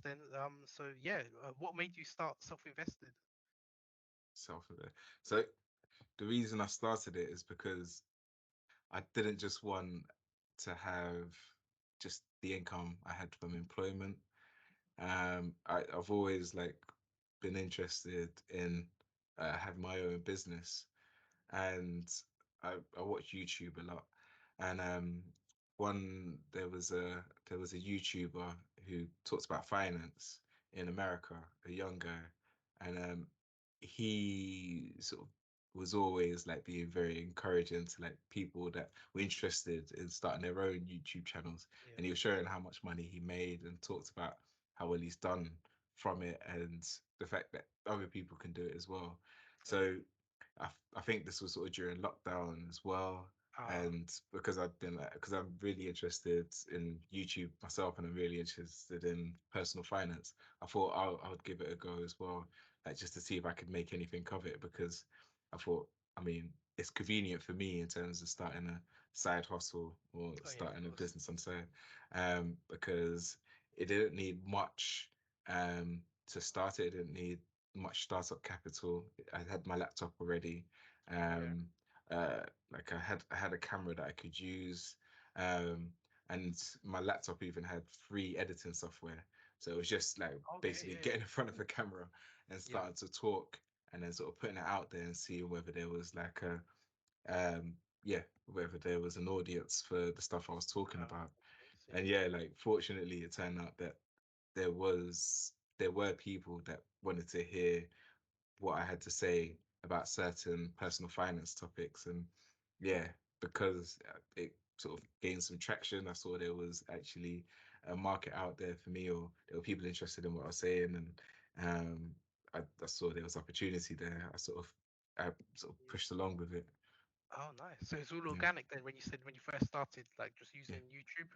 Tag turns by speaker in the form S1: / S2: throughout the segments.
S1: then. So yeah, what made you start self-invested?
S2: Self of it. So the reason I started it is because I didn't just want to have just the income I had from employment. I've always like been interested in having my own business, and I watch YouTube a lot. And there was a YouTuber who talks about finance in America, a young guy, and he sort of was always like being very encouraging to like people that were interested in starting their own YouTube channels.
S1: Yeah,
S2: And he was showing how much money he made and talked about how well he's done from it and the fact that other people can do it as well.
S1: yeah.
S2: So I think this was sort of during lockdown as well.
S1: Ah,
S2: And because because I'm really interested in YouTube myself and I'm really interested in personal finance, I thought I would give it a go as well, like just to see if I could make anything of it because I thought, I mean, it's convenient for me in terms of starting a side hustle or
S1: oh yeah, of
S2: starting a
S1: course.
S2: business on side, because it didn't need much to start it. It didn't need much startup capital. I had my laptop already.
S1: Yeah.
S2: Um, like I had a camera that I could use. And my laptop even had free editing software. So it was just like
S1: Okay.
S2: basically
S1: Yeah. Yeah.
S2: getting in front of a camera and
S1: Yeah.
S2: starting to talk and then sort of putting it out there and seeing whether there was like a yeah, whether there was an audience for the stuff I was talking about.
S1: Of course.
S2: And
S1: Yeah.
S2: yeah, like fortunately it turned out that there were people that wanted to hear what I had to say about certain personal finance topics. And yeah, because it sort of gained some traction, I saw there was actually a market out there for me, or there were people interested in what I was saying. And um, I saw there was opportunity there. I sort of
S1: Yeah.
S2: pushed along with it.
S1: Oh, nice. So it's all
S2: Yeah.
S1: organic then when you said when you first started, like just
S2: Yeah.
S1: using YouTube?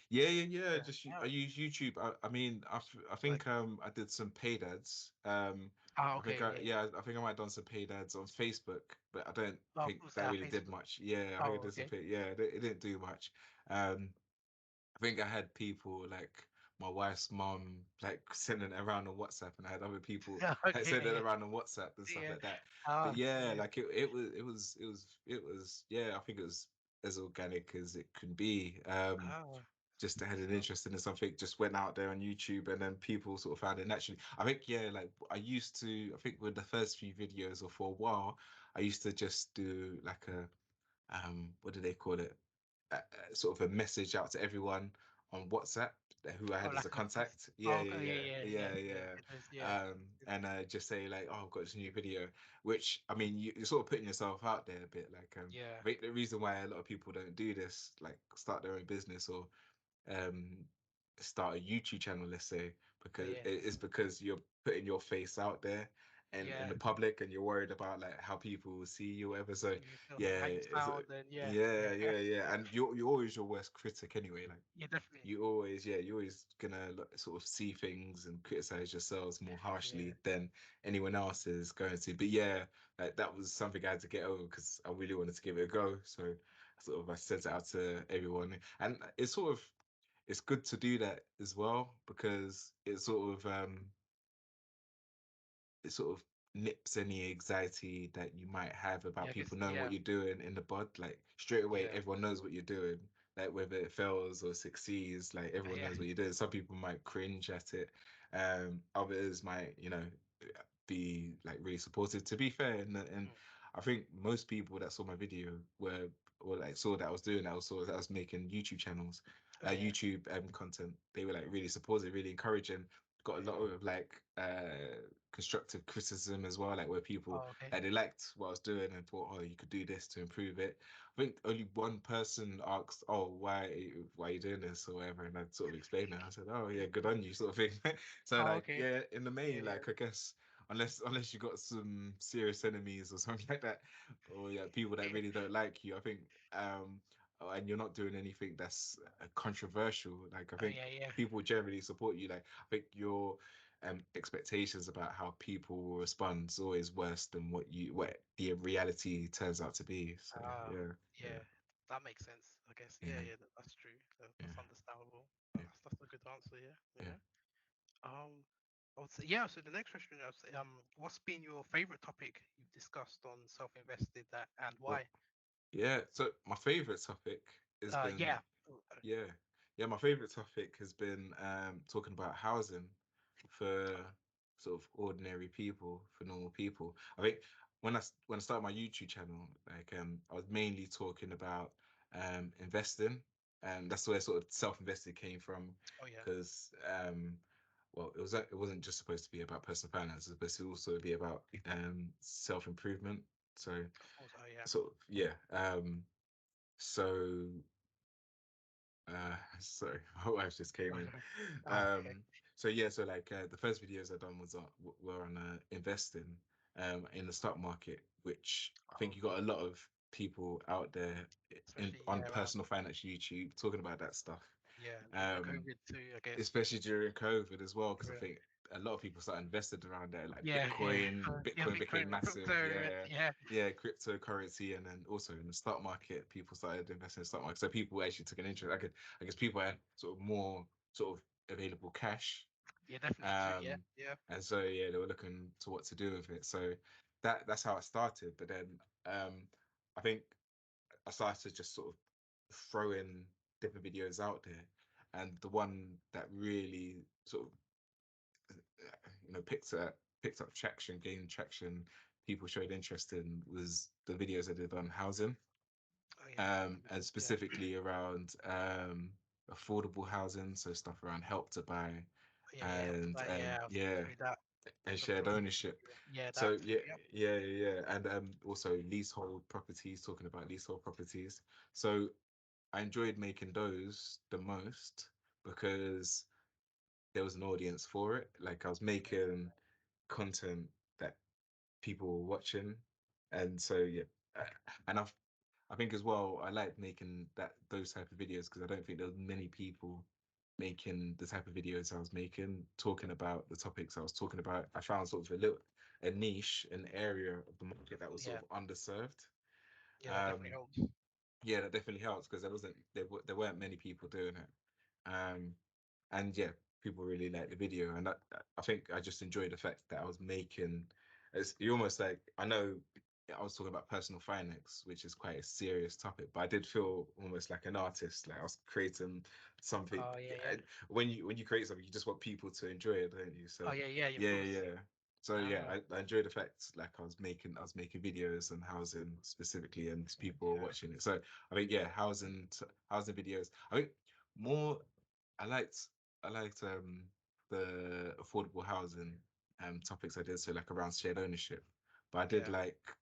S2: Yeah.
S1: Yeah.
S2: Just I
S1: Oh,
S2: use YouTube. I mean, I
S1: like,
S2: think I did some paid ads.
S1: okay. Yeah. Yeah.
S2: I think I might have done some paid ads on Facebook, but I don't
S1: Oh, of
S2: think
S1: course.
S2: that really did
S1: Facebook.
S2: much. Yeah, I think it
S1: Oh,
S2: did some
S1: okay.
S2: paid. Yeah, it didn't do much. Um, I think I had people like my wife's mum like sending it around on WhatsApp, and I had other people like
S1: Okay.
S2: sending it
S1: Yeah.
S2: around on WhatsApp and stuff
S1: Yeah.
S2: like that. But
S1: Ah,
S2: yeah,
S1: yeah.
S2: like it was yeah, I think it was as organic as it could be.
S1: Ah,
S2: Just had an
S1: so,
S2: interest in something, just went out there on YouTube, and then people sort of found it naturally. I think, yeah, like I used to, I think with the first few videos or for a while, I used to just do like a, what do they call it? Sort of a message out to everyone on WhatsApp who I
S1: oh,
S2: had as
S1: like
S2: a
S1: a post.
S2: contact.
S1: Oh,
S2: Yeah,
S1: okay. Yeah. Yeah. Yeah. Yeah.
S2: yeah.
S1: It is. Yeah.
S2: And just say like, oh, I've got this new video, which I mean, you're sort of putting yourself out there a bit. Like, I
S1: Yeah.
S2: think the reason why a lot of people don't do this, like start their own business or um start a YouTube channel, let's say,
S1: Yeah.
S2: because
S1: Yeah.
S2: it's because you're putting your face out there and in
S1: Yeah.
S2: the public and you're worried about like how people will see you, whatever. So
S1: You feel
S2: yeah,
S1: how you sound and yeah.
S2: yeah. And you're always your worst critic anyway. Like
S1: Yeah. Definitely.
S2: you're always gonna sort of see things and criticize yourselves more
S1: Yeah.
S2: harshly than anyone else is going to. But yeah, like that was something I had to get over because I really wanted to give it a go. So sort of I sent it out to everyone, and it's good to do that as well because it sort of nips any anxiety that you might have about
S1: Yeah.
S2: people
S1: Because
S2: knowing what
S1: yeah.
S2: you're doing in the bud. Like straight away,
S1: Yeah.
S2: everyone knows what you're doing. Like whether it fails or succeeds, like everyone
S1: Yeah.
S2: knows what you're doing. Some people might cringe at it. Others might, be like really supportive. To be fair, and
S1: Mm.
S2: I think most people that saw my video were or like saw that I was doing that, or saw that I was making YouTube channels,
S1: Oh yeah.
S2: YouTube content. They were like really supportive, really encouraging. Got a lot
S1: Yeah.
S2: of like constructive criticism as well, like where people
S1: Oh okay.
S2: like they liked what I was doing and thought, oh, you could do this to improve it. I think only one person asked, oh, why are you doing this or whatever, and I sort of explained it. I said, oh yeah, good on you, sort of thing. So
S1: Oh
S2: like
S1: okay.
S2: yeah, in the
S1: Yeah.
S2: main,
S1: Yeah.
S2: like I guess unless you got some serious enemies or something like that, or yeah, people that really don't like you, I think and you're not doing anything that's controversial. Like I
S1: Oh
S2: think
S1: yeah. Yeah.
S2: people generally support you. Like I think your expectations about how people will respond is always worse than what the reality turns out to be. So
S1: Ah,
S2: yeah, yeah,
S1: yeah, that makes sense. I guess. Yeah,
S2: yeah,
S1: yeah, that's true. That's
S2: yeah,
S1: understandable.
S2: yeah,
S1: That's a good answer. Yeah,
S2: yeah.
S1: yeah. Um, I would say, yeah. So the next question is, what's been your favorite topic you've discussed on self-invested, that and
S2: Well,
S1: why?
S2: yeah. So my favorite topic has been
S1: Yeah. Oh,
S2: yeah, yeah. My favorite topic has been talking about housing for sort of ordinary people, for normal people. I think when I started my YouTube channel, like I was mainly talking about investing, and that's where sort of self-invested came from,
S1: oh yeah.
S2: because well, it wasn't just supposed to be about personal finance; it's supposed to also be about self-improvement. So
S1: Of course. Oh yeah.
S2: yeah. So sorry, my wife just came in.
S1: Oh, okay.
S2: So yeah, so like the first videos I done were on investing in the stock market, which I think
S1: Oh,
S2: you got a lot of people out there in
S1: especially
S2: on
S1: yeah.
S2: personal finance YouTube talking about that stuff.
S1: Yeah. During the
S2: Um,
S1: COVID too, I guess.
S2: Especially during COVID as well, because I
S1: Yeah.
S2: think a lot of people started invested around there, like
S1: Yeah. Yeah. Yeah.
S2: Bitcoin became
S1: Bitcoin,
S2: massive,
S1: crypto.
S2: yeah,
S1: Yeah.
S2: yeah, cryptocurrency, and then also in the stock market, people started investing in the stock market. So people actually took an interest. I guess people had sort of more sort of available cash,
S1: Yeah. Definitely too. Yeah.
S2: um,
S1: Yeah.
S2: and so yeah, they were looking to what to do with it. So that's how it started. But then I think I started to just sort of throw in different videos out there, and the one that really sort of picked up traction, gained traction, people showed interest in was the videos I did on housing,
S1: Oh yeah.
S2: and
S1: Yeah.
S2: specifically around affordable housing, so stuff around Help to Buy
S1: Yeah. Yeah. Help to
S2: and
S1: Buy. Yeah. I've been
S2: yeah,
S1: through that.
S2: and
S1: Some
S2: shared
S1: process.
S2: ownership.
S1: Yeah.
S2: So
S1: That too.
S2: yeah,
S1: Yep.
S2: and also leasehold properties, talking about leasehold properties. So I enjoyed making those the most because there was an audience for it. Like I was
S1: Yeah.
S2: making content that people were watching, and so yeah, uh, and I think as well I like making those type of videos because I don't think there was many people making the type of videos I was making, talking about the topics I was talking about. I found sort of a niche, an area of the market that was
S1: Yeah.
S2: sort of underserved.
S1: Yeah. That definitely
S2: Um,
S1: helps.
S2: yeah, that definitely helps because there weren't many people doing it. Um, and yeah, people really liked the video, and I think I just enjoyed the fact that I was making. It's you almost like I know I was talking about personal finance, which is quite a serious topic, but I did feel almost like an artist, like I was creating something.
S1: Oh yeah. Yeah.
S2: Yeah, when you create something, you just want people to enjoy it, don't you?
S1: Oh
S2: So
S1: yeah. Yeah. Of
S2: yeah,
S1: course.
S2: yeah. So yeah,
S1: Oh
S2: I enjoyed the fact like I was making videos on housing specifically, and people were
S1: yeah.
S2: watching it. So I think yeah, housing videos. I think more. I liked I liked the affordable housing topics I did, so like around shared ownership. But I did
S1: Yeah.
S2: like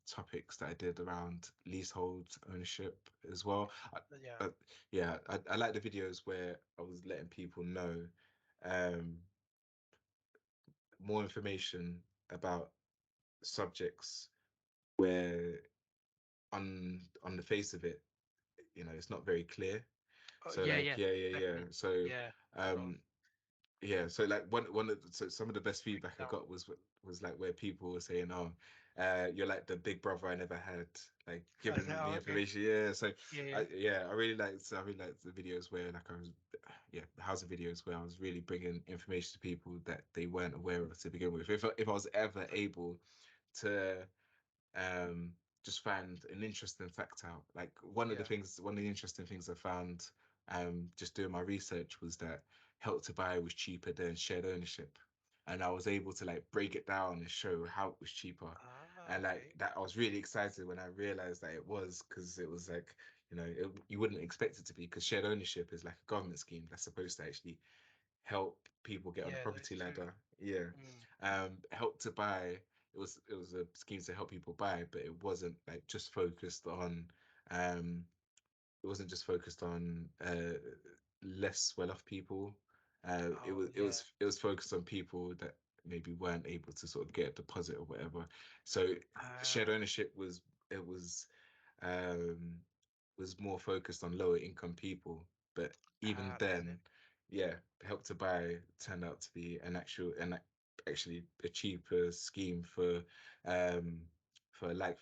S2: topics that I did around leasehold ownership as well.
S1: Yeah.
S2: I, yeah, I like the videos where I was letting people know um more information about subjects where on the face of it, it's not very clear.
S1: Oh
S2: So
S1: yeah.
S2: like
S1: Yeah.
S2: yeah.
S1: Definitely.
S2: So
S1: Yeah. A lot of
S2: um yeah, so like so some of the best
S1: break
S2: feedback I
S1: down.
S2: got was like where people were saying, "Oh, you're like the big brother I never had," like
S1: Oh, is that
S2: giving me
S1: okay?
S2: information. Yeah, so
S1: Yeah. Yeah.
S2: I really liked the videos where like I was, yeah, the housing videos where I was really bringing information to people that they weren't aware of to begin with. If I was ever able to just found an interesting fact out. Like
S1: Yeah.
S2: one of the interesting things I found just doing my research was that Help to Buy was cheaper than shared ownership. And I was able to like break it down and show how it was cheaper.
S1: Ah.
S2: And like
S1: Okay.
S2: that I was really excited when I realized that it was because it was like, you wouldn't expect it to be because shared ownership is like a government scheme that's supposed to actually help people get on the
S1: Yeah. That
S2: property
S1: is true.
S2: ladder. Yeah.
S1: Mm.
S2: Help to Buy. It was a scheme to help people buy, but it wasn't like just focused on um it wasn't just focused on less well off people.
S1: Oh yeah.
S2: It was focused on people that maybe weren't able to sort of get a deposit or whatever. So shared
S1: Ah.
S2: ownership it um was more focused on lower income people. But even
S1: Ah. That's it.
S2: then, yeah, Help to Buy turned out to be actually a cheaper scheme for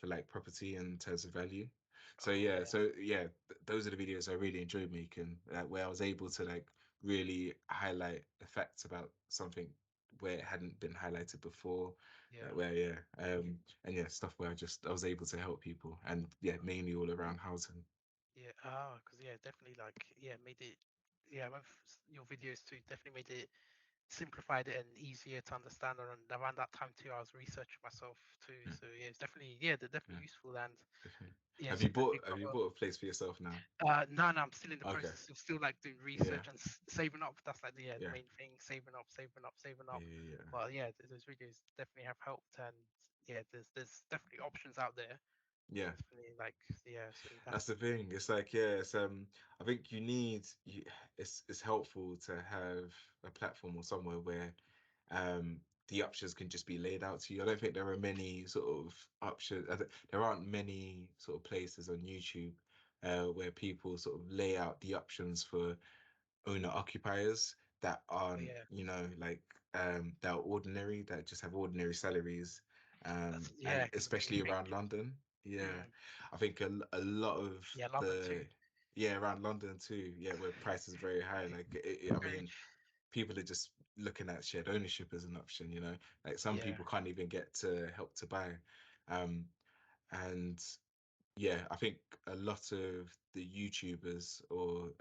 S2: like property in terms of value.
S1: Oh yeah.
S2: So yeah, those are the videos I really enjoyed making, where I was able to like really highlight the facts about something where it hadn't been highlighted before.
S1: Yeah.
S2: Where yeah, and yeah, stuff where I was able to help people, and yeah, mainly all around housing.
S1: Yeah, because yeah, definitely like yeah, made it yeah, your videos too definitely made it simplified it and easier to understand. And around that time too, I was researching myself too.
S2: Yeah,
S1: So yeah, it's definitely yeah, they're definitely
S2: yeah,
S1: useful and
S2: definitely.
S1: yeah, so definitely
S2: Have you
S1: cover.
S2: bought a place for yourself now?
S1: No, no, I'm still in the
S2: Okay.
S1: process of still like doing
S2: Yeah.
S1: research and saving up. That's like the yeah, the
S2: Yeah.
S1: main thing, saving up, saving up, saving
S2: Yeah.
S1: up.
S2: Yeah. Yeah.
S1: But yeah, those videos definitely have helped, and yeah, there's definitely options out there.
S2: Yeah.
S1: Definitely like yeah, so
S2: That's the
S1: that's
S2: thing. It's like, yeah, I think it's helpful to have a platform or somewhere where the options can just be laid out to you. I don't think there are many sort of options. There aren't many sort of places on YouTube where people sort of lay out the options for owner occupiers that
S1: oh
S2: aren't,
S1: yeah,
S2: like that are ordinary, that just have ordinary salaries.
S1: that's yeah,
S2: And
S1: because I
S2: especially
S1: think
S2: around London. Yeah.
S1: mm,
S2: I think a lot of
S1: yeah, London too.
S2: the yeah, around London too, yeah, where price is very high. Like I
S1: Very
S2: mean, people are just looking at shared ownership as an option, Like some
S1: yeah.
S2: people can't even get to Help to Buy. Um and yeah, I think a lot of the YouTubers or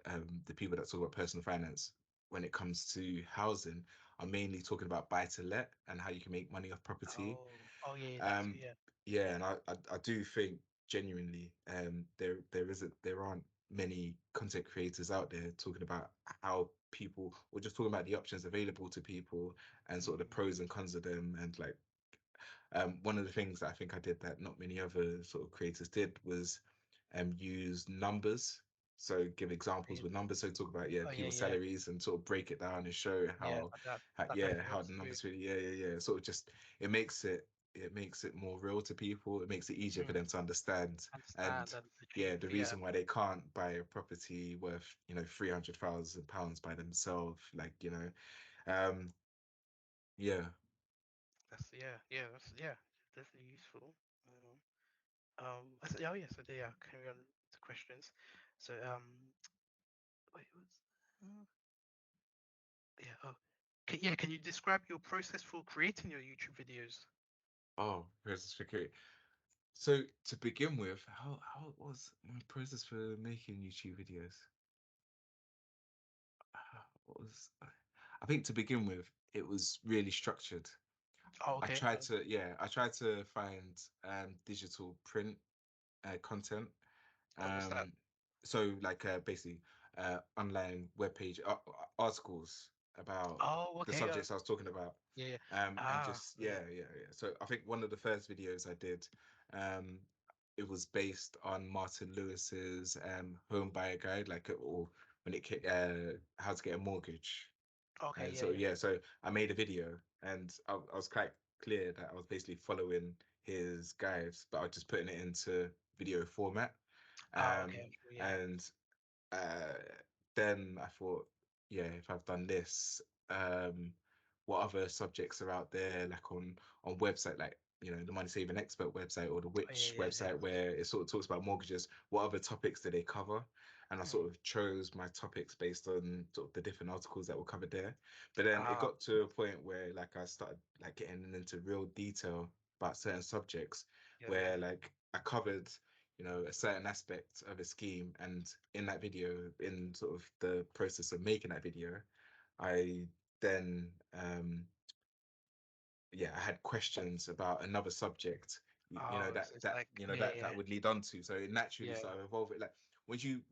S2: the people that talk about personal finance when it comes to housing are mainly talking about buy to let and how you can make money off property.
S1: Oh yeah, that too.
S2: Um,
S1: Yeah.
S2: yeah, and I do think genuinely there aren't many content creators out there talking about how people or just talking about the options available to people and sort of the
S1: Mm,
S2: pros and cons of them and like one of the things that I think I did that not many other sort of creators did was use numbers. So give examples
S1: really.
S2: with numbers. So talk about yeah
S1: Oh yeah,
S2: people's
S1: yeah,
S2: salaries and sort of break it down and show
S1: yeah.
S2: how
S1: That
S2: yeah
S1: definitely
S2: how
S1: helps
S2: the
S1: too.
S2: numbers really yeah. Sort of just it makes it more real to people. It makes it easier for
S1: Mm,
S2: them to understand.
S1: understand
S2: And
S1: and
S2: yeah,
S1: achieve.
S2: the
S1: Yeah.
S2: reason why they can't buy a property worth £300,000 by themselves, like um yeah.
S1: That's yeah. That's yeah. Definitely useful. Oh yeah. So yeah. Carry on to questions. So wait, what's uh, yeah. Oh, yeah. Can you describe your process for creating your YouTube videos?
S2: Oh, process for create. So to begin with, how was my process for making YouTube videos? What was I think to begin with, it was really structured.
S1: Oh, okay.
S2: I tried to find digital print content.
S1: What's that?
S2: Um, so like basically online webpage articles about
S1: Oh,
S2: the
S1: okay.
S2: subjects I was talking about.
S1: Yeah. Yeah.
S2: And just
S1: Yeah.
S2: yeah. So I think one of the first videos I did, um, it was based on Martin Lewis's home buyer guide, like or when how to get a mortgage.
S1: Okay.
S2: And
S1: Yeah.
S2: so
S1: Yeah.
S2: yeah, so I made a video and I was quite clear that I was basically following his guides, but I was just putting it into video format.
S1: Oh, okay.
S2: Um,
S1: Sure, yeah.
S2: and uh, then I thought, yeah, if I've done this, what other subjects are out there, like on website, like the Money Saving Expert website or the
S1: Oh, yeah.
S2: Witch
S1: Yeah. Yeah.
S2: website, where it sort of talks about mortgages. What other topics do they cover? And I sort
S1: Mm.
S2: of chose my topics based on sort of the different articles that were covered there. But then it
S1: Ah.
S2: got to a point where like I started like getting into real detail about certain subjects,
S1: Yeah.
S2: where
S1: Yeah.
S2: like I covered a certain aspect of a scheme. And in that video, in sort of the process of making that video, I then, yeah, I had questions about another subject,
S1: Oh, so it's like yeah.
S2: that
S1: Yeah.
S2: would lead on to. So it naturally
S1: Yeah.
S2: started evolving. Like, once you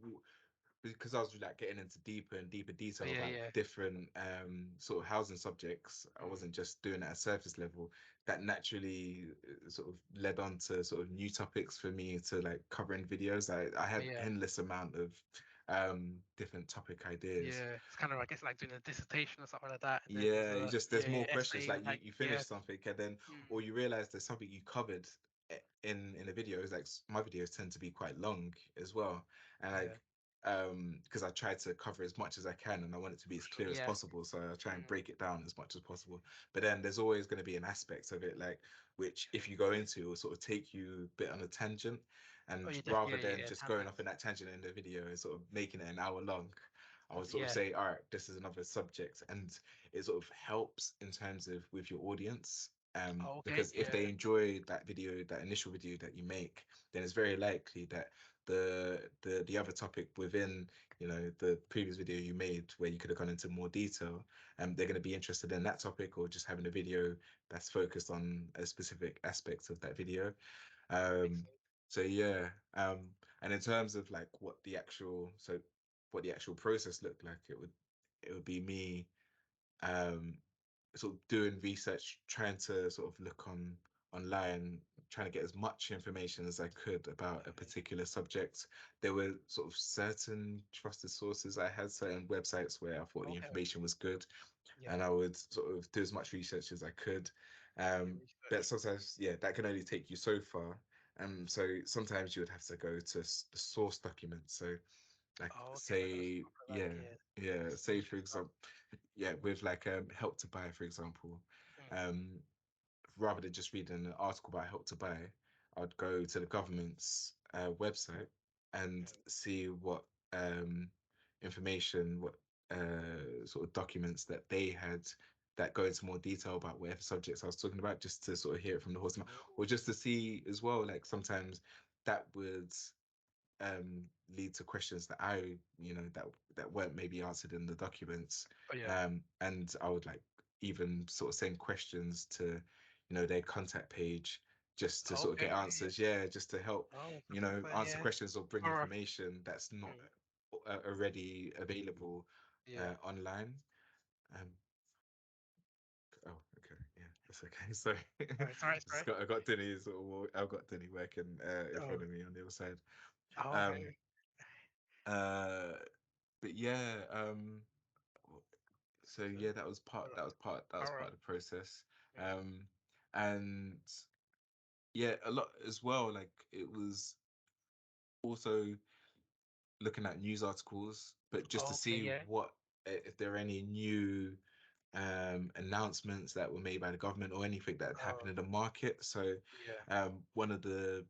S2: because I was like getting into deeper and deeper
S1: Oh,
S2: detail
S1: yeah.
S2: about
S1: Yeah.
S2: different sort of housing subjects. I
S1: Mm.
S2: wasn't just doing it at surface level. That naturally sort of led on to sort of new topics for me to like cover in videos. I
S1: Oh,
S2: have
S1: yeah.
S2: endless amount of different topic ideas.
S1: Yeah. It's kind of I guess like doing a dissertation or something like that, and then there's
S2: Yeah, you
S1: a
S2: just there's
S1: yeah, yeah
S2: more questions.
S1: essay
S2: Like
S1: like
S2: you
S1: yeah.
S2: finish something and then or
S1: Mm.
S2: you realize there's something you covered in the videos. Like my videos tend to be quite long as well. And
S1: Yeah.
S2: like because I try to cover as much as I can and I want it to be
S1: For
S2: as
S1: sure.
S2: clear as
S1: Yeah.
S2: possible. So I try and
S1: Mm.
S2: break it down as much as possible. But then there's always going to be an aspect of it like which if you go into will sort of take you a bit on a tangent.
S1: Oh,
S2: And
S1: yeah.
S2: rather
S1: Yeah.
S2: than
S1: Yeah.
S2: just going off
S1: Tangents.
S2: in that tangent in the video and sort of making it an hour long, I would sort of
S1: Yeah.
S2: say, all right, this is another subject, and it sort of helps in terms of with your audience.
S1: Okay.
S2: Because if
S1: Yeah.
S2: they enjoy that video, that initial video that you make, then it's very likely that the other topic within, you know, the previous video you made where you could have gone into more detail, they're going to be interested in that topic, or just having a video that's focused on a specific aspect of that video.
S1: Makes
S2: Um,
S1: sense.
S2: so yeah, and in terms of like what the actual process looked like, it would be me um sort of doing research, trying to sort of look online, trying to get as much information as I could about a
S1: Mhm.
S2: particular subject. There were sort of certain trusted sources. I had certain websites where I thought the
S1: Okay.
S2: information was good,
S1: Yeah.
S2: and I would sort of do as much research as I could.
S1: Do your
S2: But
S1: research.
S2: sometimes, yeah, that can only take you so far. So sometimes you would have to go to the source document. So, like,
S1: Oh, okay. Like those
S2: say,
S1: proper, like,
S2: yeah,
S1: yeah,
S2: yeah, say for
S1: legal stuff.
S2: example, yeah, with like Help to Buy, for example,
S1: Mm.
S2: um, rather than just reading an article about Help to Buy, I'd go to the government's website and
S1: Mm.
S2: see what information, what sort of documents that they had that go into more detail about whatever subjects I was talking about, just to sort of hear it from the horse's mouth, or
S1: Ooh.
S2: just to see as well, like sometimes that would lead to questions that I, you know, that weren't maybe answered in the documents.
S1: Oh yeah.
S2: And I would like even sort of send questions to, you know, their contact page just to
S1: Oh,
S2: sort of get
S1: okay. Yeah.
S2: answers. Yeah, just to help,
S1: Oh, so
S2: you know,
S1: proper.
S2: answer
S1: Yeah.
S2: questions or bring
S1: Thorough.
S2: information that's not
S1: Mm.
S2: already available
S1: Yeah.
S2: online. Um, oh, okay, yeah, that's okay. Sorry,
S1: Sorry. Sorry.
S2: I got Denny I've got Denny working in
S1: Oh.
S2: front of me on the other side.
S1: Oh,
S2: Um,
S1: okay.
S2: uh, but yeah, so
S1: So
S2: yeah,
S1: thorough.
S2: that was
S1: Thorough.
S2: part of the process.
S1: Mm.
S2: Um, and yeah, a lot as well. Like it was also looking at news articles, but just to
S1: Oh, okay.
S2: see
S1: Yeah.
S2: what if there are any new announcements that were made by the government or anything that had
S1: Oh,
S2: happened in the market. So
S1: yeah.
S2: one of the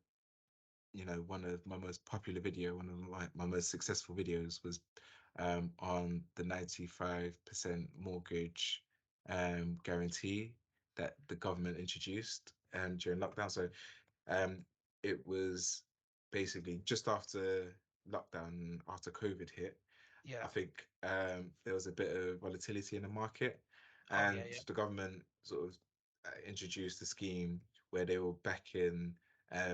S2: one of my most popular video, one of my most successful videos was on the 95% mortgage guarantee that the government introduced during lockdown. So um, it was basically just after lockdown, after COVID hit. I
S1: Yeah.
S2: think there was a bit of volatility in the market,
S1: Oh, yeah.
S2: and
S1: Yeah.
S2: the government sort of introduced a scheme where they were backing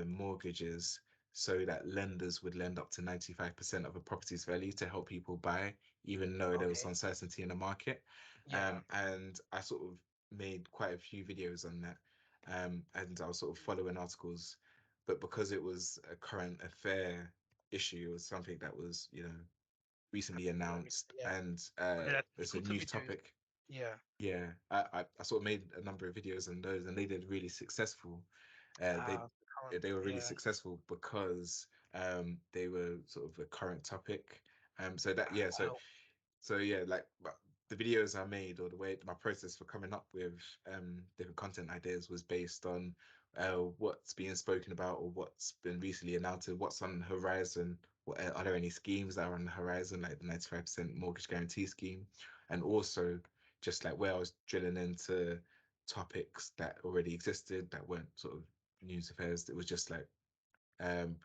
S2: mortgages so that lenders would lend up to 95% of a property's value to help people buy, even though there was
S1: Okay.
S2: uncertainty in the market.
S1: Yeah.
S2: And I sort of made quite a few videos on that, and I was sort of following articles, but because it was a current affair issue, it was something that was, you know, recently
S1: Happened. Yeah.
S2: announced,
S1: Yeah.
S2: and
S1: Was it like
S2: it's a
S1: Twitter
S2: news
S1: videos?
S2: topic.
S1: Yeah.
S2: Yeah, I sort of made a number of videos on those, and they did really successful.
S1: Ah, the current.
S2: They were really
S1: Yeah.
S2: successful because they were sort of a current topic. So that
S1: Ah,
S2: yeah,
S1: wow.
S2: so yeah, like the videos I made or the way my process for coming up with different content ideas was based on what's being spoken about or what's been recently announced, what's on the horizon. What are there any schemes that are on the horizon, like the 95% mortgage guarantee scheme, and also just like where I was drilling into topics that already existed that weren't sort of news affairs. It was just like um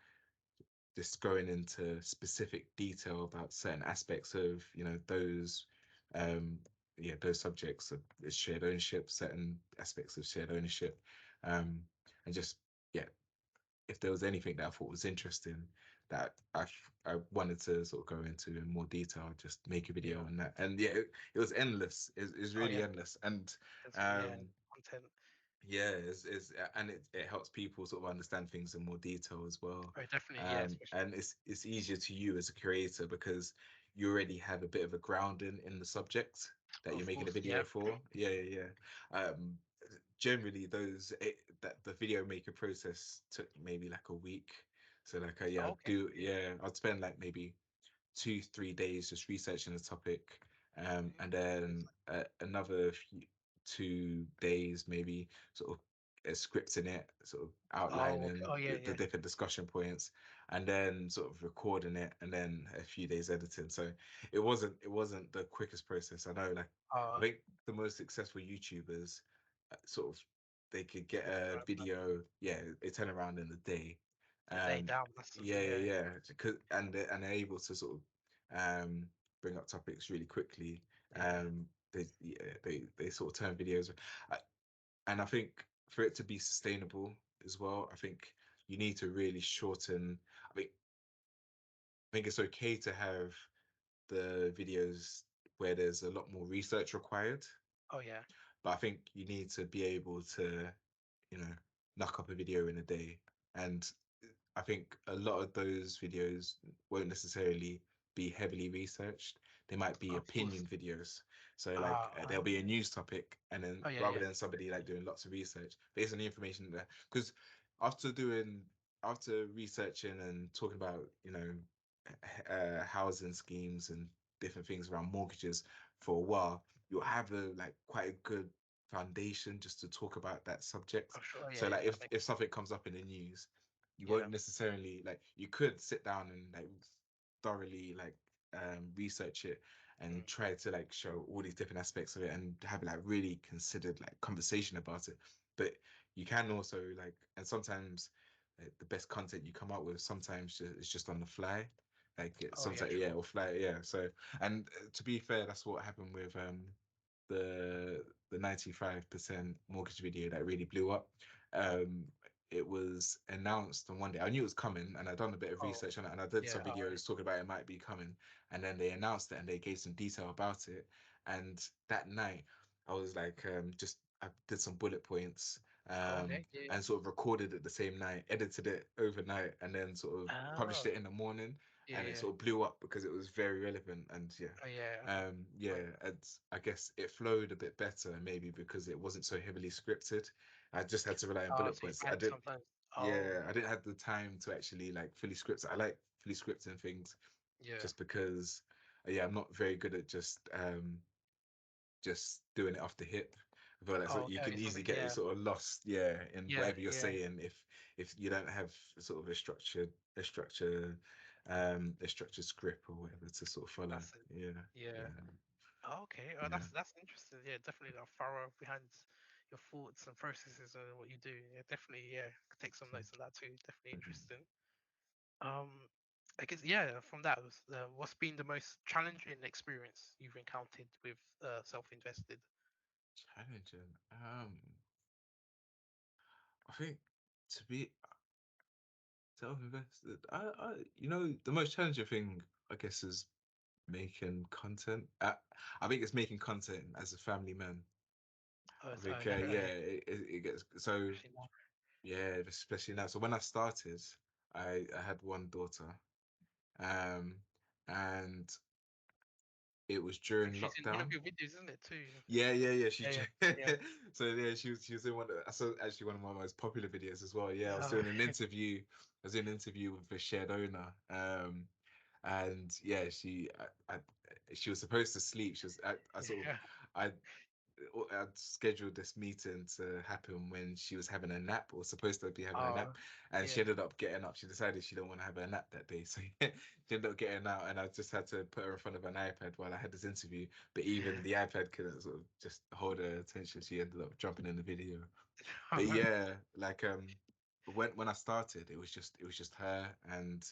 S2: just going into specific detail about certain aspects of, you know, those um those subjects of shared ownership, certain aspects of shared ownership, and just yeah, if there was anything that I thought was interesting that I wanted to sort of go into in more detail, just make a video
S1: Yeah.
S2: on that. And yeah, it was endless. It was
S1: Oh,
S2: really
S1: yeah.
S2: endless. And
S1: That's yeah.
S2: um
S1: Content.
S2: yeah, it's and it helps people sort of understand things in more detail as well.
S1: Oh, definitely. Yeah. Especially.
S2: And it's easier to you as a creator because you already have a bit of a grounding in the subject that you're
S1: Of
S2: making a
S1: course.
S2: video
S1: Yeah.
S2: for. Yeah, yeah, yeah. Generally, that the video maker process took maybe like a week. So like, yeah,
S1: Oh,
S2: I'd
S1: okay.
S2: do, yeah, I'd spend like maybe 2 3 days just researching the topic,
S1: Mm.
S2: and
S1: It's
S2: then another 2 days maybe sort of scripting it, sort of
S1: Oh, okay. Oh,
S2: outlining
S1: yeah,
S2: the
S1: yeah.
S2: different discussion points, and then sort of recording it, and then a few days editing. So it wasn't the quickest process. I know, like I
S1: Oh,
S2: think the most successful YouTubers sort of they could get
S1: turn it
S2: a
S1: around
S2: video, yeah, they turn around in a day.
S1: in a day.
S2: Um,
S1: Down. That's
S2: yeah, yeah,
S1: yeah,
S2: yeah. And they're able to sort of bring up topics really quickly.
S1: yeah.
S2: They sort of turn videos. And I think for it to be sustainable as well, I think you need to really shorten. I think it's okay to have the videos where there's a lot more research required,
S1: Oh, yeah.
S2: but I think you need to be able to, you know, knock up a video in a day. And I think a lot of those videos won't necessarily be heavily researched. They might be
S1: Of course.
S2: opinion videos. So like
S1: Ah,
S2: there'll be a news topic, and then
S1: oh, yeah,
S2: rather
S1: yeah.
S2: than somebody like doing lots of research based on the information there, because after doing after researching and talking about housing schemes and different things around mortgages for a while, you'll have a like quite a good foundation just to talk about that subject.
S1: Oh, sure.
S2: So
S1: Yeah,
S2: like
S1: yeah. That
S2: if
S1: makes
S2: something comes up in the news, you
S1: yeah.
S2: won't necessarily like you could sit down and like thoroughly like research it and
S1: Mm.
S2: try to like show all these different aspects of it and have like really considered like conversation about it. But you can also like, and sometimes the best content you come up with sometimes is just on the fly. Like
S1: Oh, yeah.
S2: sometimes, yeah,
S1: True.
S2: or fly, yeah. So, and to be fair, that's what happened with the 95% mortgage video that really blew up. Um, it was announced on one day. I knew it was coming, and I'd done a bit of
S1: Oh,
S2: research on it, and I did
S1: yeah.
S2: some
S1: Oh, yeah.
S2: videos talking about it might be coming. And then they announced it, and they gave some detail about it. And that night, I was like, just I did some bullet points,
S1: Oh, okay. Yeah.
S2: and sort of recorded it the same night, edited it overnight, and then sort of published
S1: Oh,
S2: it in the morning,
S1: yeah,
S2: and it
S1: yeah.
S2: sort of blew up because it was very relevant. And yeah,
S1: Oh, yeah. Right.
S2: yeah, and I guess it flowed a bit better maybe because it wasn't so heavily scripted. I just had to rely on
S1: Oh,
S2: bullet
S1: so you
S2: points. I
S1: can
S2: didn't,
S1: sometimes. Oh,
S2: yeah, I didn't have the time to actually like fully script it. I like fully scripting things
S1: yeah.
S2: just because, yeah, I'm not very good at just doing it off the hip. I feel like so
S1: Oh,
S2: you
S1: okay.
S2: can
S1: So,
S2: easily get
S1: yeah.
S2: sort of lost, yeah, in
S1: Yeah.
S2: whatever you're
S1: Yeah.
S2: saying if you don't have sort of a structured script or whatever to sort of follow.
S1: That's it.
S2: Yeah,
S1: Yeah.
S2: yeah,
S1: Oh, okay. Oh,
S2: yeah.
S1: that's interesting. Yeah, definitely a thorough behind your thoughts and processes and what you do. Yeah, definitely. Yeah, take some notes on that too. Definitely interesting. Um, I guess yeah. From that, what's been the most challenging experience you've encountered with self-invested?
S2: Challenging. I think to be self-invested, the most challenging thing I guess is making content. I think it's making content as a family man.
S1: Oh,
S2: I
S1: so,
S2: think,
S1: yeah,
S2: yeah, it gets so,
S1: especially now.
S2: yeah, especially now. So when I started, I had one daughter, um, and it was
S1: I think
S2: during
S1: she's in one of
S2: lockdown.
S1: your videos, isn't it too?
S2: Yeah, yeah, yeah. She,
S1: Yeah, yeah, yeah.
S2: so yeah, she was in one. I saw actually one of my most popular videos as well. Yeah, I was
S1: Yeah.
S2: doing an interview. I was doing an interview with a shared owner. And yeah, she was supposed to sleep. I sort of,
S1: Yeah.
S2: I I'd scheduled this meeting to happen when she was having a nap or supposed to be having a
S1: Oh,
S2: nap, and she
S1: yeah.
S2: ended up getting up. She decided she didn't want to have a nap that day, so she ended up getting out, and I just had to put her in front of an iPad while I had this interview. But even the iPad couldn't sort of just hold her attention. She ended up jumping in the video. But yeah, like when I started, it was just her, and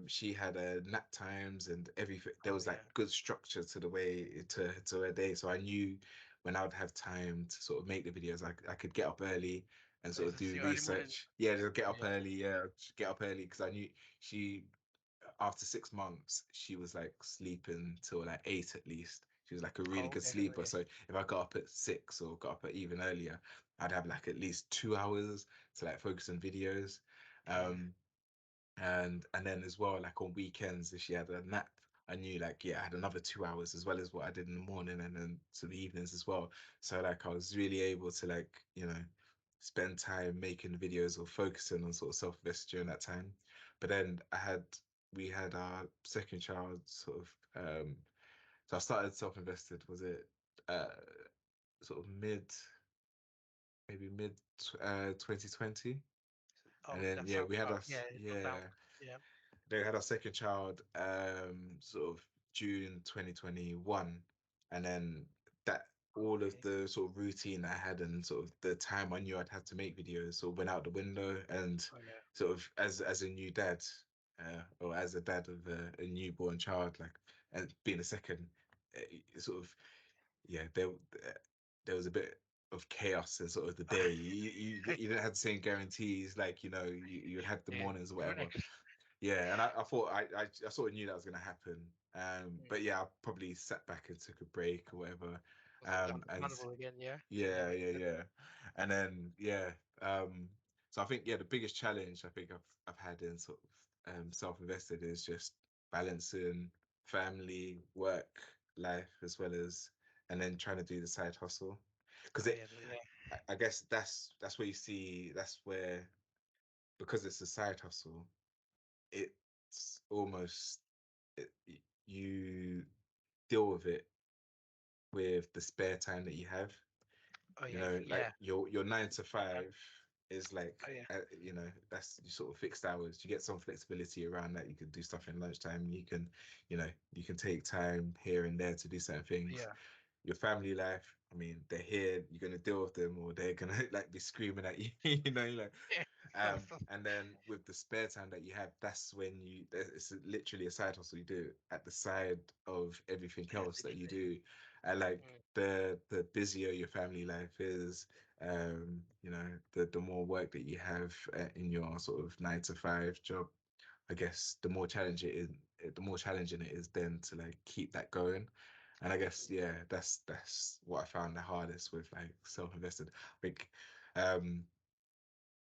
S2: she had nap times and everything. There
S1: Oh,
S2: was
S1: yeah.
S2: like good structure to the way to her day. So I knew when I would have time to sort of make the videos, I could get up early and
S1: So
S2: sort
S1: it's
S2: of do
S1: your early morning.
S2: research. Yeah, just get up
S1: Yeah.
S2: early. Yeah, just get up early because I knew she after 6 months she was like sleeping till like 8 at least. She was like a really
S1: Oh,
S2: good
S1: okay. Oh,
S2: sleeper.
S1: yeah.
S2: So if I got up at 6 or got up at even earlier, I'd have like at least 2 hours to like focus on videos.
S1: Mm.
S2: Um, and then as well, like on weekends, if she had a nap, I knew like yeah, I had another 2 hours as well as what I did in the morning and then to the evenings as well. So like I was really able to like spend time making videos or focusing on sort of self-invest during that time. But then we had our second child sort of so I started self-invested, was it uh sort of maybe mid 2020. And
S1: Oh,
S2: then
S1: that
S2: yeah,
S1: sounds
S2: we had
S1: about,
S2: us
S1: yeah, lockdown.
S2: yeah,
S1: Yeah.
S2: they had our second child sort of June 2021, and then that all of
S1: Okay.
S2: the sort of routine I had and sort of the time I knew I'd have to make videos sort of went out the window. And
S1: Oh yeah.
S2: sort of as a new dad, or as a dad of a newborn child, like, and being a second, sort of, yeah, there was a bit of chaos in sort of the day. You didn't have the same guarantees, like, you had the
S1: Yeah.
S2: mornings or whatever.
S1: Correct.
S2: Yeah, and I thought I sort of knew that was going to happen.
S1: Mm.
S2: But yeah, I probably sat back and took a break or whatever.
S1: Was it
S2: And
S1: understandable again? Yeah. Yeah,
S2: yeah,
S1: makes
S2: yeah,
S1: sense.
S2: yeah. And then yeah, so I think, yeah, the biggest challenge I think I've had in sort of self-invested is just balancing family, work, life, as well as, and then trying to do the side hustle. Because
S1: Oh yeah, yeah.
S2: I guess that's where you see, that's where, because it's a side hustle, it's almost, it, you deal with the spare time that you have.
S1: Oh yeah,
S2: Like
S1: yeah.
S2: your nine to
S1: Spare time.
S2: five is like,
S1: Oh yeah.
S2: that's your sort of fixed hours. You get some flexibility around that. You can do stuff in lunchtime. You can take time here and there to do certain things.
S1: Yeah.
S2: Your family life, I mean, they're here. You're gonna deal with them, or they're gonna like be screaming at you. You're like,
S1: Yeah.
S2: and then with the spare time that you have, that's when it's literally a side hustle you do at the side of everything
S1: Yeah,
S2: else
S1: to
S2: that
S1: get
S2: you
S1: there.
S2: do. And like
S1: Mm.
S2: the busier your family life is, the more work that you have in your sort of 9 to 5 job, I guess the more challenging it is then to like keep that going. And I guess,
S1: Definitely.
S2: yeah, that's what I found the hardest with like self-invested. I think, um,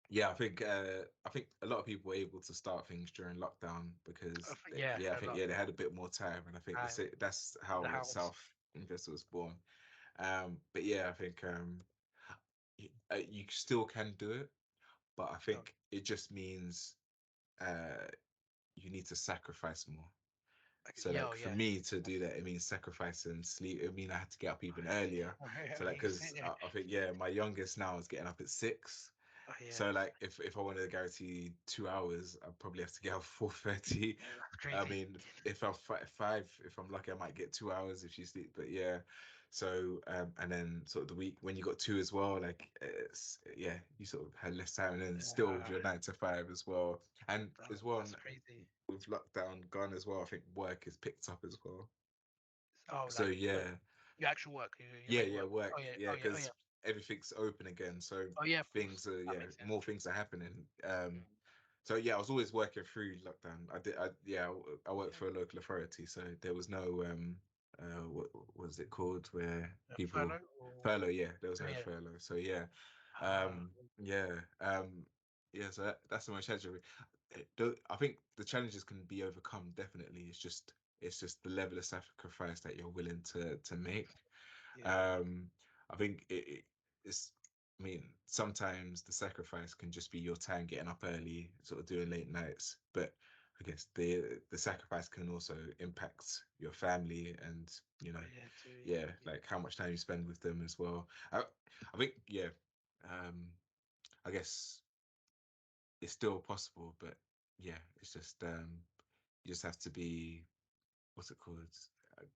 S2: yeah, I think a lot of people were able to start things during lockdown because
S1: Yeah,
S2: yeah, I
S1: a
S2: think,
S1: lot.
S2: yeah, they had a bit more time, and I think
S1: Time
S2: that's
S1: in the
S2: how
S1: house.
S2: Self Investor was born. But yeah, I think you still can do it, but I
S1: Oh,
S2: think it just means uh you need to sacrifice more. So
S1: yeah, oh
S2: like for
S1: yeah.
S2: me to do that, it means sacrificing sleep. It means I had to get up even earlier. So like,
S1: You say
S2: because
S1: that.
S2: I think, yeah, my youngest now is getting up at 6.
S1: Oh
S2: So
S1: yeah.
S2: like if I wanted to guarantee 2 hours, I'd probably have to get up 4:30.
S1: Yeah, that's
S2: I
S1: crazy.
S2: mean, if I'm five, if I'm lucky, I might get 2 hours if she sleeps. But yeah, so and then sort of the week when you got two as well, like it's, yeah, you sort of had less time, and then still with
S1: Yeah,
S2: your 9 to 5 as well, and as well
S1: that's crazy.
S2: with lockdown gone as well, I think work is picked up as well.
S1: Oh,
S2: So
S1: like
S2: yeah,
S1: your actual work, your
S2: yeah,
S1: main
S2: yeah,
S1: work. Oh
S2: work,
S1: yeah,
S2: yeah,
S1: oh yeah, oh yeah,
S2: because everything's open again, so
S1: oh yeah. Of course,
S2: things are,
S1: that
S2: yeah,
S1: makes
S2: more
S1: sense.
S2: things are happening.
S1: Mm.
S2: So yeah, I was always working through lockdown. I worked
S1: Yeah.
S2: for a local authority, so there was no what was it called, where people
S1: Furlough or
S2: furlough? Yeah, there was
S1: oh
S2: no
S1: yeah.
S2: furlough. So yeah,
S1: Uh,
S2: yeah, yeah. So that's the most challenging. I think the challenges can be overcome. Definitely, it's just the level of sacrifice that you're willing to make.
S1: yeah.
S2: Um, I think it's. I mean, sometimes the sacrifice can just be your time getting up early, sort of doing late nights. But I guess the sacrifice can also impact your family, and
S1: Oh yeah. Too.
S2: yeah,
S1: Yeah.
S2: like how much time you spend with them as well. I think, yeah, um, I guess it's still possible, but yeah, it's just you just have to be, what's it called,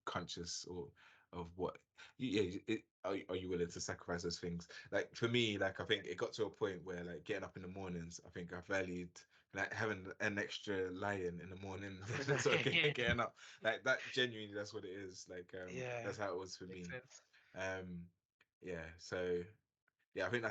S2: conscious, or of what, yeah, are you willing to sacrifice those things? Like for me, like I think it got to a point where like getting up in the mornings, I think I valued like having an extra lion in the morning
S1: For
S2: than sort of
S1: the
S2: getting up like that. Genuinely, that's what it is. Like
S1: yeah.
S2: that's how it was for
S1: Makes
S2: me.
S1: sense.
S2: um yeah, so yeah, I think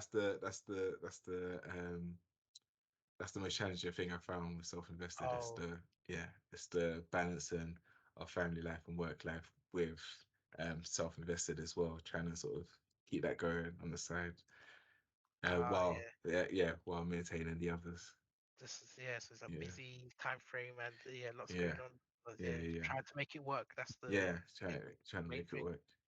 S2: that's the most challenging thing I found with self-invested. It's
S1: Oh,
S2: the Yeah, it's the balancing of family life and work life with self-invested as well, trying to sort of keep that going on the side, while,
S1: yeah.
S2: while maintaining the others.
S1: This is yeah. So it's a
S2: Yeah,
S1: busy time frame, and yeah, lots going
S2: yeah,
S1: on. But
S2: yeah,
S1: yeah,
S2: yeah, yeah.
S1: trying to make it work. That's the
S2: Yeah,
S1: big
S2: trying to
S1: main
S2: make it
S1: thing.
S2: work.